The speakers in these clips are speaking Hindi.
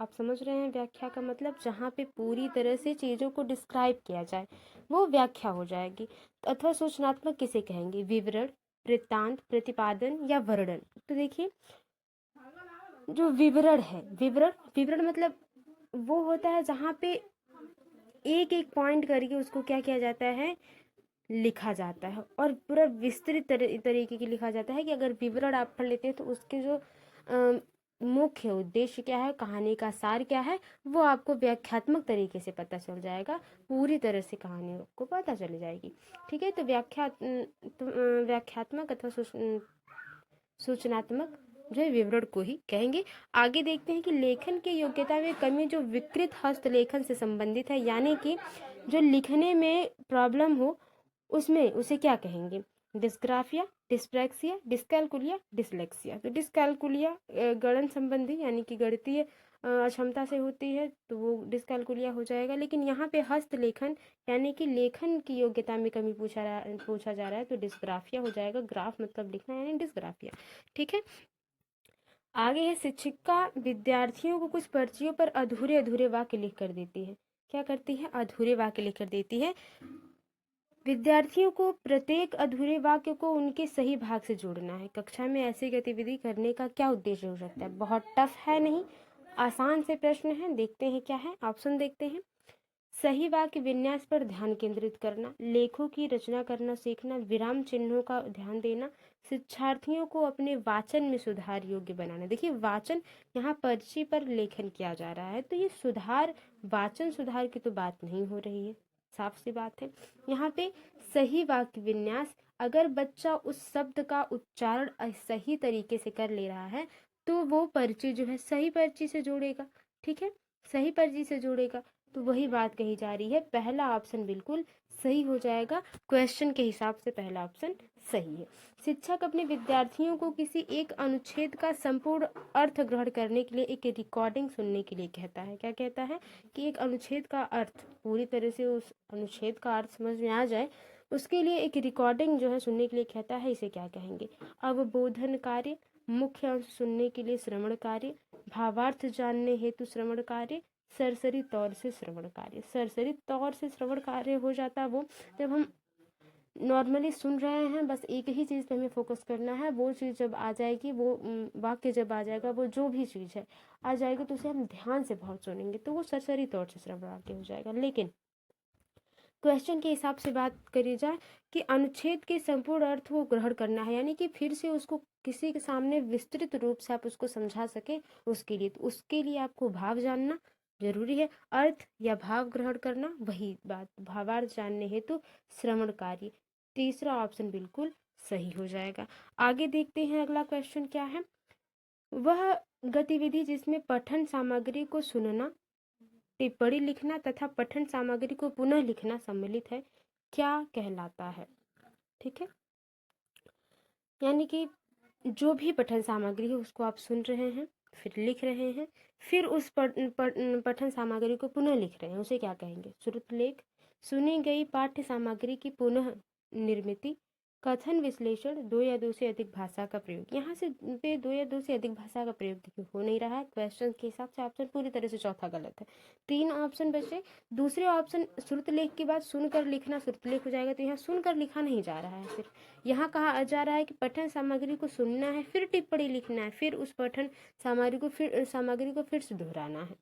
आप समझ रहे हैं व्याख्या का मतलब? जहाँ पे पूरी तरह से चीज़ों को डिस्क्राइब किया जाए वो व्याख्या हो जाएगी। अथवा सूचनात्मक किसे कहेंगे? विवरण, वृत्तांत, प्रतिपादन या वर्णन। तो देखिए, जो विवरण है, विवरण विवरण मतलब वो होता है जहाँ पे एक एक पॉइंट करके उसको क्या किया जाता है, लिखा जाता है, और पूरा विस्तृत तरीके की लिखा जाता है कि अगर विवरण आप पढ़ लेते हैं तो उसके जो मुख्य उद्देश्य क्या है, कहानी का सार क्या है, वो आपको व्याख्यात्मक तरीके से पता चल जाएगा। पूरी तरह से कहानी आपको पता चल जाएगी। ठीक है, तो व्याख्यात्मक अथवा सूचनात्मक जो है विवरण को ही कहेंगे। आगे देखते हैं कि लेखन की योग्यता में कमी जो विकृत हस्तलेखन से संबंधित है, यानी कि जो लिखने में प्रॉब्लम हो उसमें उसे क्या कहेंगे? Dysgraphia, dyspraxia, dyscalculia, dyslexia. तो डिस्कैलकुलिया गणन संबंधी यानी कि गणितीय अक्षमता से होती है, तो वो डिस्कैलकुलिया हो जाएगा। लेकिन यहाँ पे हस्तलेखन यानी कि लेखन की योग्यता में कमी पूछा जा रहा है, तो डिस्ग्राफिया हो जाएगा। ग्राफ मतलब लिखना, यानी डिस्ग्राफिया। ठीक है, आगे है शिक्षिका विद्यार्थियों को कुछ पर्चियों पर अधूरे अधूरे वाक्य लिख कर देती है। क्या करती है? अधूरे वाक्य लिख कर देती है। विद्यार्थियों को प्रत्येक अधूरे वाक्य को उनके सही भाग से जोड़ना है। कक्षा में ऐसी गतिविधि करने का क्या उद्देश्य हो सकता है? बहुत टफ है नहीं, आसान से प्रश्न है। देखते हैं क्या है, ऑप्शन देखते हैं। सही वाक्य विन्यास पर ध्यान केंद्रित करना, लेखों की रचना करना सीखना, विराम चिन्हों का ध्यान देना, शिक्षार्थियों को अपने वाचन में सुधार योग्य बनाना। देखिए, वाचन यहाँ पर्ची पर लेखन किया जा रहा है, तो ये सुधार, वाचन सुधार की तो बात नहीं हो रही है, साफ सी बात है। यहाँ पे सही वाक्य विन्यास, अगर बच्चा उस शब्द का उच्चारण सही तरीके से कर ले रहा है तो वो पर्ची जो है सही पर्ची से जोड़ेगा। ठीक है, सही पर्ची से जोड़ेगा, तो वही बात कही जा रही है। पहला ऑप्शन बिल्कुल सही हो जाएगा। क्वेश्चन के हिसाब से पहला ऑप्शन सही है। शिक्षक अपने विद्यार्थियों को किसी एक अनुच्छेद का संपूर्ण अर्थ ग्रहण करने के लिए एक रिकॉर्डिंग सुनने के लिए कहता है। क्या कहता है? कि एक अनुच्छेद का अर्थ पूरी तरह से उस अनुच्छेद का अर्थ समझ में आ जाए, उसके लिए एक रिकॉर्डिंग जो है सुनने के लिए कहता है। इसे क्या कहेंगे? अवबोधन कार्य, मुख्य अंश सुनने के लिए श्रवण कार्य, भावार्थ जानने हेतु श्रवण कार्य, सरसरी तौर से श्रवण कार्य। सरसरी तौर से श्रवण कार्य हो जाता है वो जब हम नॉर्मली सुन रहे हैं, बस एक ही चीज़ पे हमें फोकस करना है। वो चीज़ जब आ जाएगी, वो वाक्य जब आ जाएगा, वो जो भी चीज़ है आ जाएगी, तो उसे हम ध्यान से बहुत सुनेंगे, तो वो सरसरी तौर से श्रवण कार्य हो जाएगा। लेकिन क्वेश्चन के हिसाब से बात करी जाए कि अनुच्छेद के संपूर्ण अर्थ को ग्रहण करना है, यानी कि फिर से उसको किसी के सामने विस्तृत रूप से आप उसको समझा सके, उसके लिए आपको भाव जानना जरूरी है। अर्थ या भाव ग्रहण करना, वही बात, भावार्थ जानने हेतु श्रवण कार्य। तीसरा ऑप्शन बिल्कुल सही हो जाएगा। आगे देखते हैं अगला क्वेश्चन क्या है। वह गतिविधि जिसमें पठन सामग्री को सुनना, टिप्पणी लिखना तथा पठन सामग्री को पुनः लिखना सम्मिलित है, क्या कहलाता है? ठीक है, यानी कि जो भी पठन सामग्री है उसको आप सुन रहे हैं, फिर लिख रहे हैं, फिर उस पठन सामग्री को पुनः लिख रहे हैं, उसे क्या कहेंगे? श्रुतलेख। सुनी गई पाठ्य सामग्री की पुनः निर्मिति, कथन विश्लेषण, दो या दो से अधिक भाषा का प्रयोग। यहाँ से पे दो या दो से अधिक भाषा का प्रयोग देखिए हो नहीं रहा है। क्वेश्चन के हिसाब से ऑप्शन पूरी तरह से चौथा गलत है। 3 ऑप्शन बचे। दूसरे ऑप्शन श्रुतलेख के बाद सुनकर लिखना श्रुतलेख हो जाएगा, तो यहाँ सुनकर लिखा नहीं जा रहा है। सिर्फ यहाँ कहा जा रहा है कि पठन सामग्री को सुनना है, फिर टिप्पणी लिखना है, फिर उस पठन सामग्री को फिर से दोहराना है,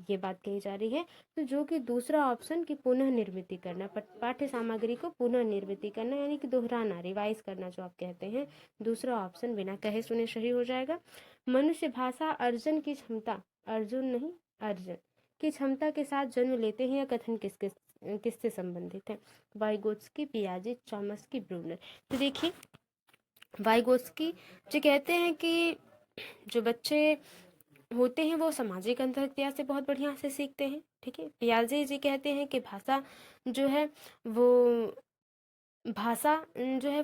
ये बात कही जा रही है। तो जो कि दूसरा ऑप्शन की पुनः निर्मित करना, पाठ्य सामग्री को पुनः निर्मित करना, यानी कि दोहराना, रिवाइज करना जो आप कहते हैं, दूसरा ऑप्शन बिना कहे सुने सही हो जाएगा। मनुष्य भाषा अर्जन की क्षमता, अर्जुन नहीं अर्जन की क्षमता के साथ जन्म लेते हैं, या कथन किससे संबंधित है? वाइगोत्स्की, पियाजे, चॉम्स्की, ब्रूनर। तो देखिए, वाइगोत्स्की जो कहते हैं कि जो बच्चे होते हैं वो सामाजिक अंतरक्रिया से बहुत बढ़िया से सीखते हैं। ठीक है, पियाजे जी कहते हैं कि भाषा जो है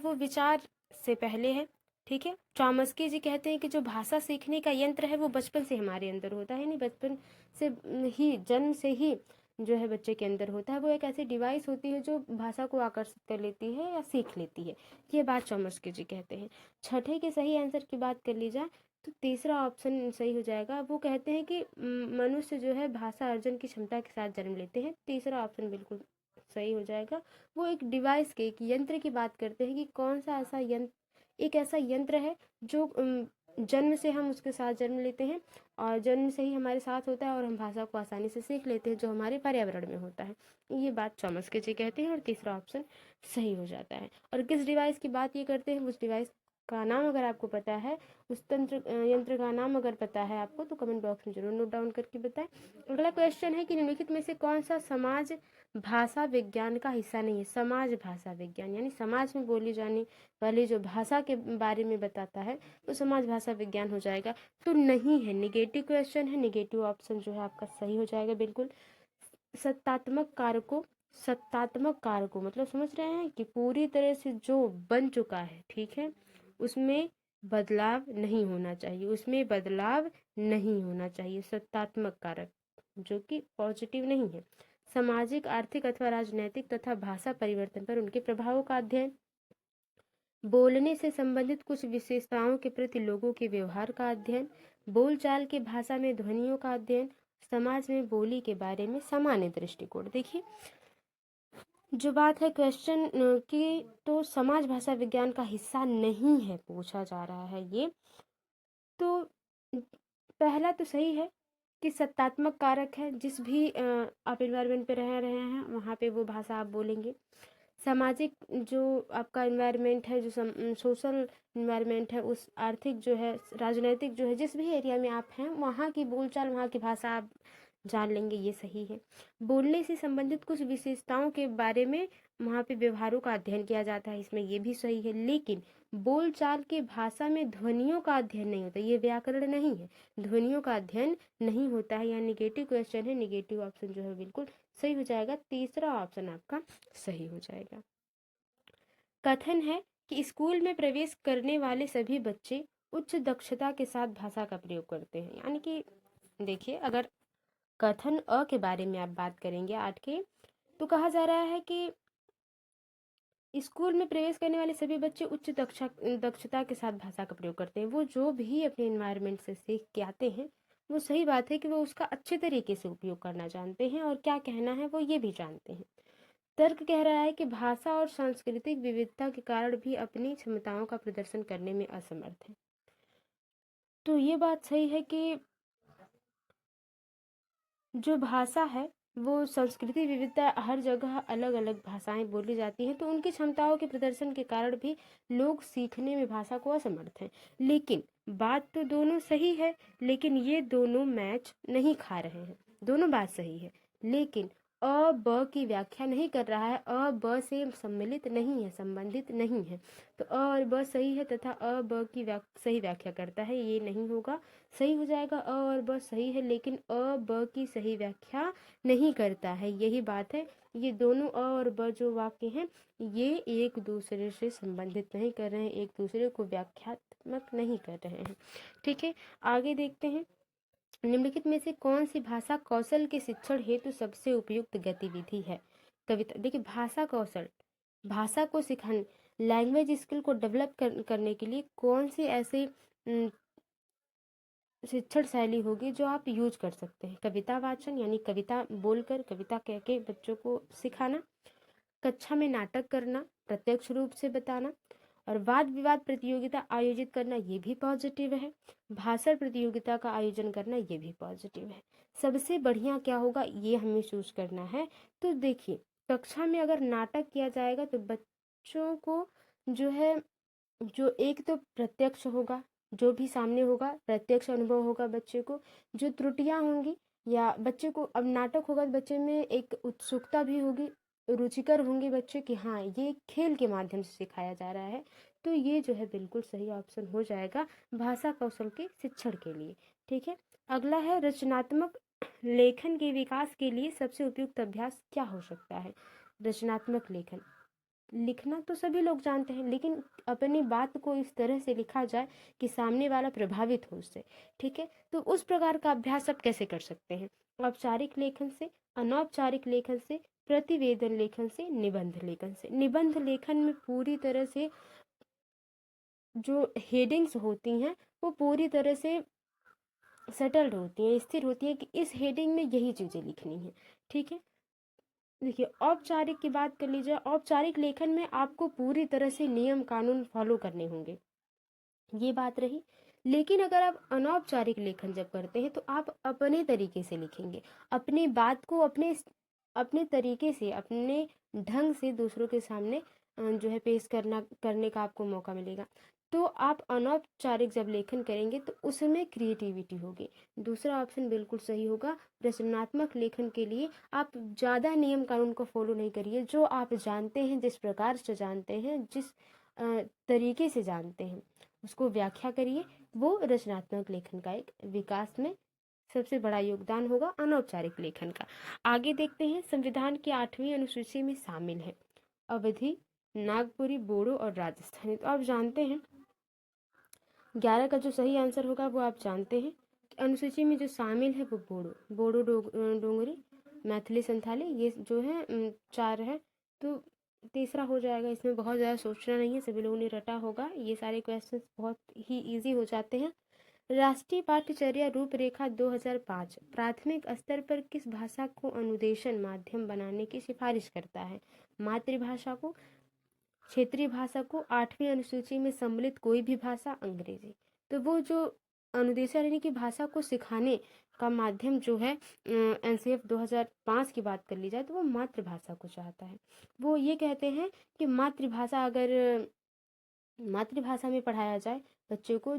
वो विचार से पहले है। ठीक है, चॉम्स्की जी कहते हैं कि जो भाषा सीखने का यंत्र है वो बचपन से हमारे अंदर होता है, नहीं बचपन से ही, जन्म से ही जो है बच्चे के अंदर होता है। वो एक ऐसी डिवाइस होती है जो भाषा को आकर्षित कर लेती है या सीख लेती है, ये बात चॉम्स्की जी कहते हैं। छठे के सही आंसर की बात कर ली जाए तो तीसरा ऑप्शन सही हो जाएगा। वो कहते हैं कि मनुष्य जो है भाषा अर्जन की क्षमता के साथ जन्म लेते हैं। तीसरा ऑप्शन बिल्कुल सही हो जाएगा। वो एक डिवाइस के, एक यंत्र की बात करते हैं कि कौन सा ऐसा यंत्र, एक ऐसा यंत्र है जो जन्म से हम उसके साथ जन्म लेते हैं और जन्म से ही हमारे साथ होता है और हम भाषा को आसानी से सीख लेते हैं, जो हमारे पर्यावरण में होता है। ये बात चॉम्स्की जी कहते हैं और तीसरा ऑप्शन सही हो जाता है। और किस डिवाइस की बात ये करते हैं, उस डिवाइस का नाम अगर आपको पता है, उस यंत्र का नाम अगर पता है आपको, तो कमेंट बॉक्स में जरूर नोट डाउन करके बताएं। अगला क्वेश्चन है कि निम्नलिखित में से कौन सा समाज भाषा विज्ञान का हिस्सा नहीं है। समाज भाषा विज्ञान यानी समाज में बोली जाने वाली जो भाषा के बारे में बताता है, तो समाज भाषा विज्ञान हो जाएगा। तो नहीं है, निगेटिव क्वेश्चन है, निगेटिव ऑप्शन जो है आपका सही हो जाएगा बिल्कुल। सत्तात्मक कारकों मतलब समझ रहे हैं कि पूरी तरह से जो बन चुका है, ठीक है, उसमें बदलाव नहीं होना चाहिए, उसमें बदलाव नहीं होना चाहिए। सत्तात्मक कारक जो कि पॉजिटिव नहीं है। सामाजिक, आर्थिक अथवा राजनैतिक तथा भाषा परिवर्तन पर उनके प्रभावों का अध्ययन। बोलने से संबंधित कुछ विशेषताओं के प्रति लोगों के व्यवहार का अध्ययन। बोलचाल के भाषा में ध्वनियों का अध्ययन। समाज में बोली के बारे में सामान्य दृष्टिकोण। देखिए जो बात है क्वेश्चन की, तो समाज भाषा विज्ञान का हिस्सा नहीं है, पूछा जा रहा है ये। तो पहला तो सही है कि सत्तात्मक कारक है, जिस भी आप इन्वायरमेंट पे रह रहे हैं वहाँ पे वो भाषा आप बोलेंगे। सामाजिक जो आपका इन्वायरमेंट है, जो सोशल इन्वायरमेंट है, उस आर्थिक जो है, राजनैतिक जो है, जिस भी एरिया में आप हैं वहाँ की बोलचाल, वहाँ की भाषा आप जान लेंगे, ये सही है। बोलने से संबंधित कुछ विशेषताओं के बारे में वहाँ पे व्यवहारों का अध्ययन किया जाता है, इसमें ये भी सही है। लेकिन बोलचाल के भाषा में ध्वनियों का अध्ययन नहीं होता, ये व्याकरण नहीं है, ध्वनियों का अध्ययन नहीं होता है। यहाँ निगेटिव क्वेश्चन है, निगेटिव ऑप्शन जो है बिल्कुल सही हो जाएगा। तीसरा ऑप्शन आपका सही हो जाएगा। कथन है कि स्कूल में प्रवेश करने वाले सभी बच्चे उच्च दक्षता के साथ भाषा का प्रयोग करते हैं। यानी कि देखिए, अगर कथन अ के बारे में आप बात करेंगे 8 के, तो कहा जा रहा है कि स्कूल में प्रवेश करने वाले सभी बच्चे उच्च दक्षता के साथ भाषा का प्रयोग करते हैं। वो जो भी अपने एनवायरनमेंट से सीख के आते हैं, वो सही बात है कि वो उसका अच्छे तरीके से उपयोग करना जानते हैं और क्या कहना है वो ये भी जानते हैं। तर्क कह रहा है कि भाषा और सांस्कृतिक विविधता के कारण भी अपनी क्षमताओं का प्रदर्शन करने में असमर्थ है। तो ये बात सही है कि जो भाषा है, वो संस्कृति विविधता, हर जगह अलग अलग भाषाएं बोली जाती हैं, तो उनकी क्षमताओं के प्रदर्शन के कारण भी लोग सीखने में भाषा को असमर्थ हैं। लेकिन बात तो दोनों सही है, लेकिन ये दोनों मैच नहीं खा रहे हैं। दोनों बात सही है, लेकिन अ ब की व्याख्या नहीं कर रहा है, अ ब से सम्मिलित नहीं है, संबंधित नहीं है। तो अ और ब सही है तथा अ ब की सही व्याख्या करता है, ये नहीं होगा। सही हो जाएगा, अ और ब सही है, लेकिन अ ब की सही व्याख्या नहीं करता है, यही बात है। ये दोनों अ और ब जो वाक्य हैं, ये एक दूसरे से संबंधित नहीं कर रहे हैं, एक दूसरे को व्याख्यात्मक नहीं कर रहे हैं। ठीक है, आगे देखते हैं। निम्नलिखित में से कौन सी भाषा कौशल के शिक्षण हेतु सबसे उपयुक्त गतिविधि है। कविता। देखिए भाषा कौशल, भाषा को सिखाने, लैंग्वेज स्किल को डेवलप करने के लिए कौन सी ऐसे शिक्षण शैली होगी जो आप यूज कर सकते हैं। कविता वाचन यानी कविता बोलकर, कविता कह के बच्चों को सिखाना। कक्षा में नाटक करना, प्रत्यक्ष रूप से बताना। और वाद विवाद प्रतियोगिता आयोजित करना, ये भी पॉजिटिव है। भाषण प्रतियोगिता का आयोजन करना, ये भी पॉजिटिव है। सबसे बढ़िया क्या होगा, ये हमें चूज करना है। तो देखिए, कक्षा में अगर नाटक किया जाएगा तो बच्चों को जो है, जो एक तो प्रत्यक्ष होगा, जो भी सामने होगा प्रत्यक्ष अनुभव होगा बच्चे को। जो त्रुटियां होंगी या बच्चे को, अब नाटक होगा तो बच्चे में एक उत्सुकता भी होगी, रुचिकर होंगे बच्चे कि हाँ ये खेल के माध्यम से सिखाया जा रहा है। तो ये जो है बिल्कुल सही ऑप्शन हो जाएगा भाषा कौशल के शिक्षण के लिए। ठीक है, अगला है रचनात्मक लेखन के विकास के लिए सबसे उपयुक्त अभ्यास क्या हो सकता है। रचनात्मक लेखन, लिखना तो सभी लोग जानते हैं, लेकिन अपनी बात को इस तरह से लिखा जाए कि सामने वाला प्रभावित हो उससे। ठीक है, तो उस प्रकार का अभ्यास आप कैसे कर सकते हैं। औपचारिक लेखन से, अनौपचारिक लेखन से, प्रतिवेदन लेखन से, निबंध लेखन से। निबंध लेखन में पूरी तरह से जो हेडिंग्स होती हैं वो पूरी तरह से सेटल्ड होती हैं, स्थिर होती हैं कि इस हेडिंग में यही चीज़ें लिखनी है। ठीक है, देखिए औपचारिक की बात कर लीजिए। औपचारिक लेखन में आपको पूरी तरह से नियम कानून फॉलो करने होंगे, ये बात रही। लेकिन अगर आप अनौपचारिक लेखन जब करते हैं तो आप अपने तरीके से लिखेंगे, अपनी बात को अपने अपने तरीके से, अपने ढंग से दूसरों के सामने जो है पेश करने का आपको मौका मिलेगा। तो आप अनौपचारिक जब लेखन करेंगे तो उसमें क्रिएटिविटी होगी। दूसरा ऑप्शन बिल्कुल सही होगा। रचनात्मक लेखन के लिए आप ज़्यादा नियम कानून को फॉलो नहीं करिए, जो आप जानते हैं, जिस प्रकार से जानते हैं, जिस तरीके से जानते हैं उसको व्याख्या करिए। वो रचनात्मक लेखन का एक विकास में सबसे बड़ा योगदान होगा अनौपचारिक लेखन का। आगे देखते हैं, संविधान की 8वीं अनुसूची में शामिल है अवधी, नागपुरी, बोडो और राजस्थानी। तो आप जानते हैं 11 का जो सही आंसर होगा वो आप जानते हैं। अनुसूची में जो शामिल है वो बोडो डोंगरी, मैथिली, संथाली, ये जो है 4 है। तो तीसरा हो जाएगा। इसमें बहुत ज़्यादा सोचना नहीं है, सभी लोगों ने रटा होगा। ये सारे क्वेश्चंस बहुत ही इजी हो जाते हैं। राष्ट्रीय पाठ्यचर्या रूपरेखा 2005 प्राथमिक स्तर पर किस भाषा को अनुदेशन माध्यम बनाने की सिफारिश करता है? मातृभाषा को, क्षेत्रीय भाषा को, 8वीं अनुसूची में सम्मिलित कोई भी भाषा, अंग्रेजी। तो वो जो अनुदेशन यानी कि भाषा को सिखाने का माध्यम जो है एनसीएफ 2005 की बात कर ली जाए तो वो मातृभाषा को चाहता है। वो ये कहते हैं कि मातृभाषा अगर मातृभाषा में पढ़ाया जाए बच्चों को,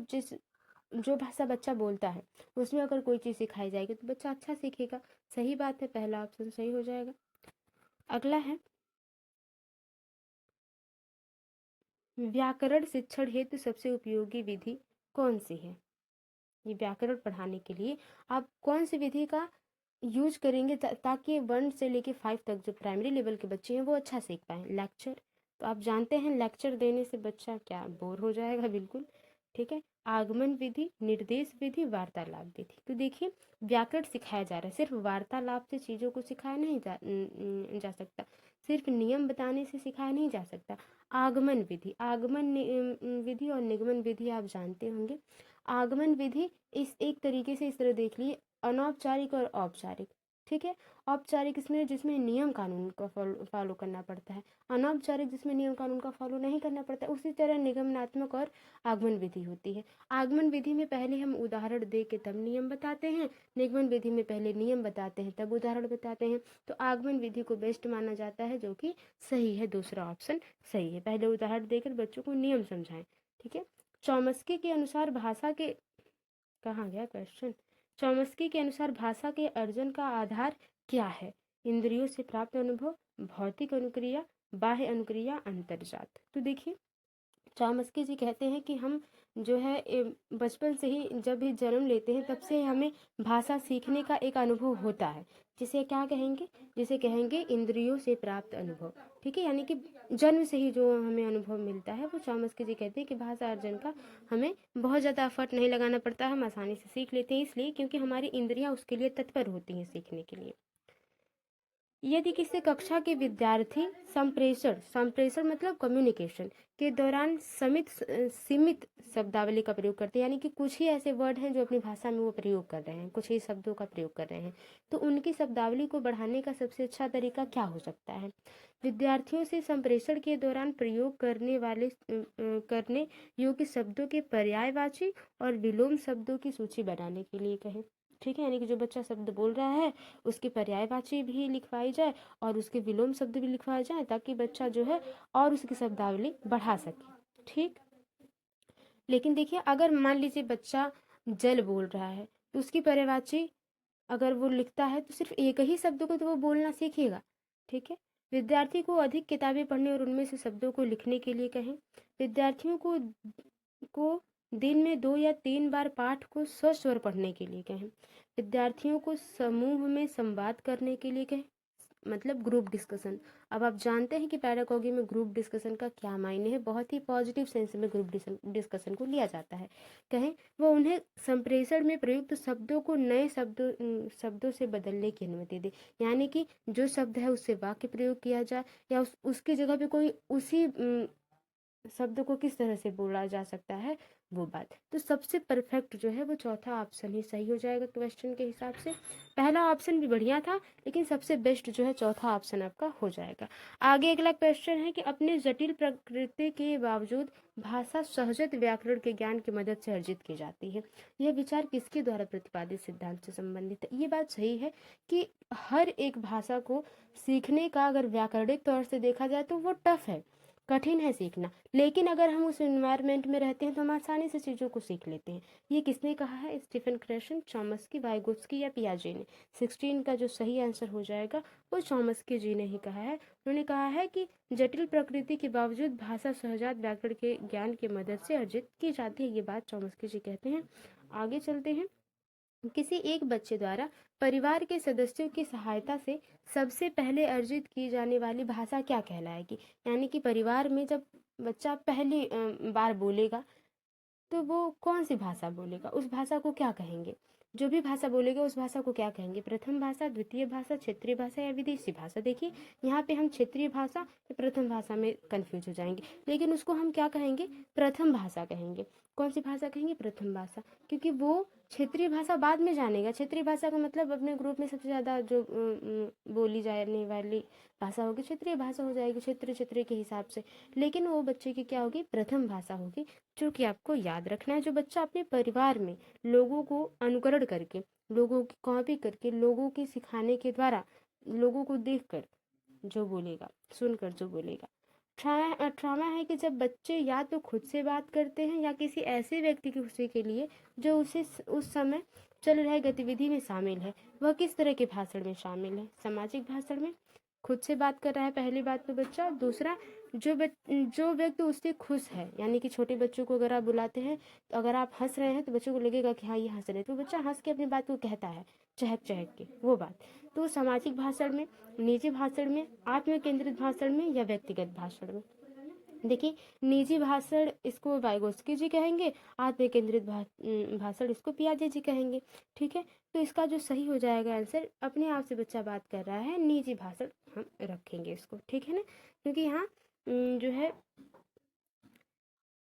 जो भाषा बच्चा बोलता है उसमें अगर कोई चीज़ सिखाई जाएगी तो बच्चा अच्छा सीखेगा। सही बात है, पहला ऑप्शन सही हो जाएगा। अगला है, व्याकरण शिक्षण हेतु सबसे उपयोगी विधि कौन सी है? ये व्याकरण पढ़ाने के लिए आप कौन सी विधि का यूज करेंगे ताकि 1 से लेके 5 तक जो प्राइमरी लेवल के बच्चे हैं वो अच्छा सीख पाएँ? लेक्चर। तो आप जानते हैं लेक्चर देने से बच्चा क्या बोर हो जाएगा, बिल्कुल। ठीक है, आगमन विधि, निर्देश विधि, वार्तालाप विधि। तो देखिए व्याकरण सिखाया जा रहा है, सिर्फ वार्तालाप से चीज़ों को सिखाया नहीं जा सकता, सिर्फ नियम बताने से सिखाया नहीं जा सकता। आगमन विधि, विधि और निगमन विधि आप जानते होंगे। आगमन विधि इस एक तरीके से इस तरह देख लिए, अनौपचारिक और औपचारिक। ठीक है, औपचारिक इसमें जिसमें नियम कानून का फॉलो करना पड़ता है, अनौपचारिक जिसमें नियम कानून का फॉलो नहीं करना पड़ता। उसी तरह निगमनात्मक और आगमन विधि होती है। आगमन विधि में पहले हम उदाहरण दे के तब नियम बताते हैं, निगमन विधि में पहले नियम बताते हैं तब उदाहरण बताते हैं। तो आगमन विधि को बेस्ट माना जाता है, जो कि सही है, दूसरा ऑप्शन सही है। पहले उदाहरण देकर बच्चों को नियम समझाएं। ठीक है, चौमस्की के अनुसार भाषा के, कहाँ गया क्वेश्चन? चौमस्की के अनुसार भाषा के अर्जन का आधार क्या है? इंद्रियों से प्राप्त अनुभव, भौतिक अनुक्रिया, बाह्य अनुक्रिया, अंतर्जात। तो देखिए चौमस्की जी कहते हैं कि हम जो है बचपन से ही जब भी जन्म लेते हैं तब से हमें भाषा सीखने का एक अनुभव होता है, जिसे क्या कहेंगे? जिसे कहेंगे इंद्रियों से प्राप्त अनुभव। ठीक है, यानी कि जन्म से ही जो हमें अनुभव मिलता है वो चौमस्की जी कहते हैं कि भाषा अर्जन का हमें बहुत ज़्यादा एफर्ट नहीं लगाना पड़ता, हम आसानी से सीख लेते हैं, इसलिए क्योंकि हमारी इंद्रियां उसके लिए तत्पर होती हैं सीखने के लिए। यदि किसी कक्षा के विद्यार्थी संप्रेषण, संप्रेषण मतलब कम्युनिकेशन के दौरान सीमित शब्दावली का प्रयोग करते हैं, यानी कि कुछ ही ऐसे वर्ड हैं जो अपनी भाषा में वो प्रयोग कर रहे हैं, कुछ ही शब्दों का प्रयोग कर रहे हैं, तो उनकी शब्दावली को बढ़ाने का सबसे अच्छा तरीका क्या हो सकता है? विद्यार्थियों से संप्रेषण के दौरान प्रयोग करने योग्य शब्दों के पर्यायवाची और विलोम शब्दों की सूची बनाने के लिए कहें। ठीक है, यानी कि जो बच्चा शब्द बोल रहा है उसकी पर्यायवाची भी लिखवाई जाए और उसके विलोम शब्द भी लिखवाए जाए, ताकि बच्चा जो है और उसकी शब्दावली बढ़ा सके। ठीक, लेकिन देखिए अगर मान लीजिए बच्चा जल बोल रहा है तो उसकी पर्यायवाची अगर वो लिखता है तो सिर्फ एक ही शब्द को तो वो बोलना सीखेगा। ठीक है, विद्यार्थी को अधिक किताबें पढ़ने और उनमें से शब्दों को लिखने के लिए कहें। विद्यार्थियों को दिन में 2 या 3 बार पाठ को सस्वर पढ़ने के लिए कहें। विद्यार्थियों को समूह में संवाद करने के लिए कहें, मतलब ग्रुप डिस्कशन। अब आप जानते हैं कि पैडागॉजी में ग्रुप डिस्कशन का क्या मायने है, बहुत ही पॉजिटिव सेंस में ग्रुप डिस्कशन को लिया जाता है। कहें वो उन्हें संप्रेषण में प्रयुक्त शब्दों को नए शब्दों से बदलने की अनुमति दे, यानी कि जो शब्द है उससे वाक्य प्रयोग किया जाए या उसकी जगह पे कोई उसी शब्द को किस तरह से बोला जा सकता है, वो बात। तो सबसे परफेक्ट जो है वो चौथा ऑप्शन ही सही हो जाएगा क्वेश्चन के हिसाब से। पहला ऑप्शन भी बढ़िया था, लेकिन सबसे बेस्ट जो है चौथा ऑप्शन आपका हो जाएगा। आगे अगला क्वेश्चन है कि अपने जटिल प्रकृति के बावजूद भाषा सहजत व्याकरण के ज्ञान की मदद से अर्जित की जाती है। यह विचार किसके द्वारा प्रतिपादित सिद्धांत से संबंधित है? ये बात सही है कि हर एक भाषा को सीखने का अगर व्याकरणिक तौर से देखा जाए तो वो टफ है, कठिन है सीखना, लेकिन अगर हम उस एनवायरनमेंट में रहते हैं तो हम आसानी से चीज़ों को सीख लेते हैं। ये किसने कहा है? स्टीफन क्रेशन, चॉम्स्की, वाइगोत्स्की या पियाजे ने। 16 का जो सही आंसर हो जाएगा वो चॉम्स्की जी ने ही कहा है। उन्होंने कहा है कि जटिल प्रकृति के बावजूद भाषा सहजात व्याकरण के ज्ञान की मदद से अर्जित की जाती है। ये बात चॉम्स्की जी कहते हैं। आगे चलते हैं। किसी एक बच्चे द्वारा परिवार के सदस्यों की सहायता से सबसे पहले अर्जित की जाने वाली भाषा क्या कहलाएगी? यानी कि परिवार में जब बच्चा पहली बार बोलेगा तो वो कौन सी भाषा बोलेगा, उस भाषा को क्या कहेंगे? जो भी भाषा बोलेगा उस भाषा को क्या कहेंगे? प्रथम भाषा, द्वितीय भाषा, क्षेत्रीय भाषा या विदेशी भाषा? देखिए यहाँ पे हम क्षेत्रीय भाषा या प्रथम भाषा में कंफ्यूज हो जाएंगे, लेकिन उसको हम क्या कहेंगे? प्रथम भाषा कहेंगे। कौन सी भाषा कहेंगे? प्रथम भाषा, क्योंकि वो क्षेत्रीय भाषा बाद में जानेगा। क्षेत्रीय भाषा का मतलब अपने ग्रुप में सबसे ज़्यादा जो बोली जाने वाली भाषा होगी क्षेत्रीय भाषा हो जाएगी, क्षेत्र के हिसाब से। लेकिन वो बच्चे की क्या होगी? प्रथम भाषा होगी, जो कि आपको याद रखना है। जो बच्चा अपने परिवार में लोगों को अनुकरण करके, लोगों की कॉपी करके, लोगों के सिखाने के द्वारा, लोगों को देखकर जो बोलेगा, सुनकर जो बोलेगा। ट्रॉमा है कि जब बच्चे या तो खुद से बात करते हैं या किसी ऐसे व्यक्ति की खुशी के लिए जो उसे उस समय चल रहे गतिविधि में शामिल है। वह किस तरह के भाषण में शामिल है? सामाजिक भाषण में। खुद से बात कर रहा है पहली बात तो बच्चा। दूसरा, जो व्यक्ति उससे खुश है, यानी कि छोटे बच्चों को अगर आप बुलाते हैं तो अगर आप हंस रहे हैं तो बच्चों को लगेगा कि हाँ ये हंस रहे हैं, तो बच्चा हंस के अपनी बात को कहता है, चहक चहक के, वो बात। तो सामाजिक भाषण में, निजी भाषण में, आत्म केंद्रित भाषण में या व्यक्तिगत भाषण में? देखिए निजी भाषण इसको वाइगोत्स्की जी कहेंगे, आत्म केंद्रित भाषण इसको पियाजे जी कहेंगे। ठीक है, तो इसका जो सही हो जाएगा आंसर, अपने आप से बच्चा बात कर रहा है, निजी भाषण हम रखेंगे इसको। ठीक है ना, क्योंकि यहाँ जो है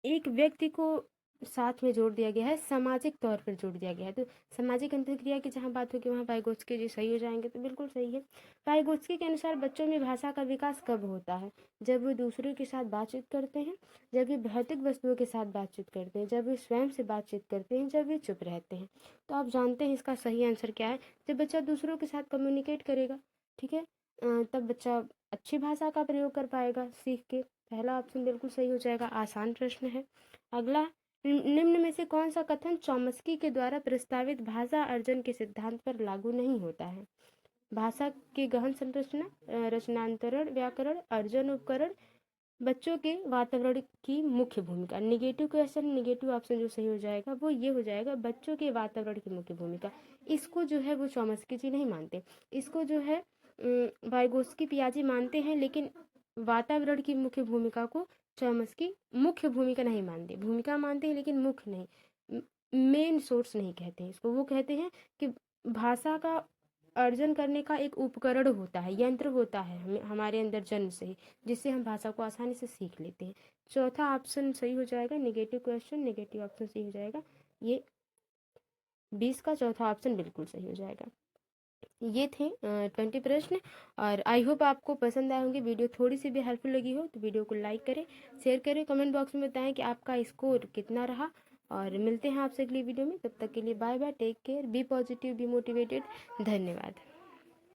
एक व्यक्ति को साथ में जोड़ दिया गया है, सामाजिक तौर पर जोड़ दिया गया है। तो सामाजिक अंतर्क्रिया की जहाँ बात होगी वहाँ वाइगोत्स्की जी सही हो जाएंगे, तो बिल्कुल सही है। वाइगोत्स्की के अनुसार बच्चों में भाषा का विकास कब होता है? जब वे दूसरों के साथ बातचीत करते हैं, जब वे भौतिक वस्तुओं के साथ बातचीत करते हैं, जब वे स्वयं से बातचीत करते हैं, जब वे चुप रहते हैं। तो आप जानते हैं इसका सही आंसर क्या है? जब बच्चा दूसरों के साथ कम्युनिकेट करेगा, ठीक है, तब बच्चा अच्छी भाषा का प्रयोग कर पाएगा सीख के। पहला ऑप्शन बिल्कुल सही हो जाएगा, आसान प्रश्न है। अगला, निम्न में से कौन सा कथन चॉम्स्की के द्वारा प्रस्तावित भाषा अर्जन के सिद्धांत पर लागू नहीं होता है? भाषा की गहन संरचना, रचनांतरण, व्याकरण, अर्जन उपकरण, बच्चों के वातावरण की मुख्य भूमिका। निगेटिव क्वेश्चन, निगेटिव ऑप्शन जो सही हो जाएगा वो ये हो जाएगा, बच्चों के वातावरण की मुख्य भूमिका। इसको जो है वो चॉम्स्की जी नहीं मानते, इसको जो है वाइगोत्स्की पियाजे मानते हैं, लेकिन वातावरण की मुख्य भूमिका को चॉम्स्की मुख्य भूमिका नहीं मानते। भूमिका मानते हैं लेकिन मुख्य नहीं, मेन सोर्स नहीं कहते हैं इसको। वो कहते हैं कि भाषा का अर्जन करने का एक उपकरण होता है, यंत्र होता है हमारे अंदर जन्म से ही, जिससे हम भाषा को आसानी से सीख लेते हैं। चौथा ऑप्शन सही हो जाएगा, नेगेटिव क्वेश्चन, नेगेटिव ऑप्शन सही हो जाएगा। ये 20 का चौथा ऑप्शन बिल्कुल सही हो जाएगा। ये थे 20 प्रश्न, और आई होप आपको पसंद आए होंगे। वीडियो थोड़ी सी भी हेल्पफुल लगी हो तो वीडियो को लाइक करें, शेयर करें, कमेंट बॉक्स में बताएं कि आपका स्कोर कितना रहा। और मिलते हैं आपसे अगली वीडियो में, तब तक के लिए bye bye, take care, be positive, be motivated. धन्यवाद।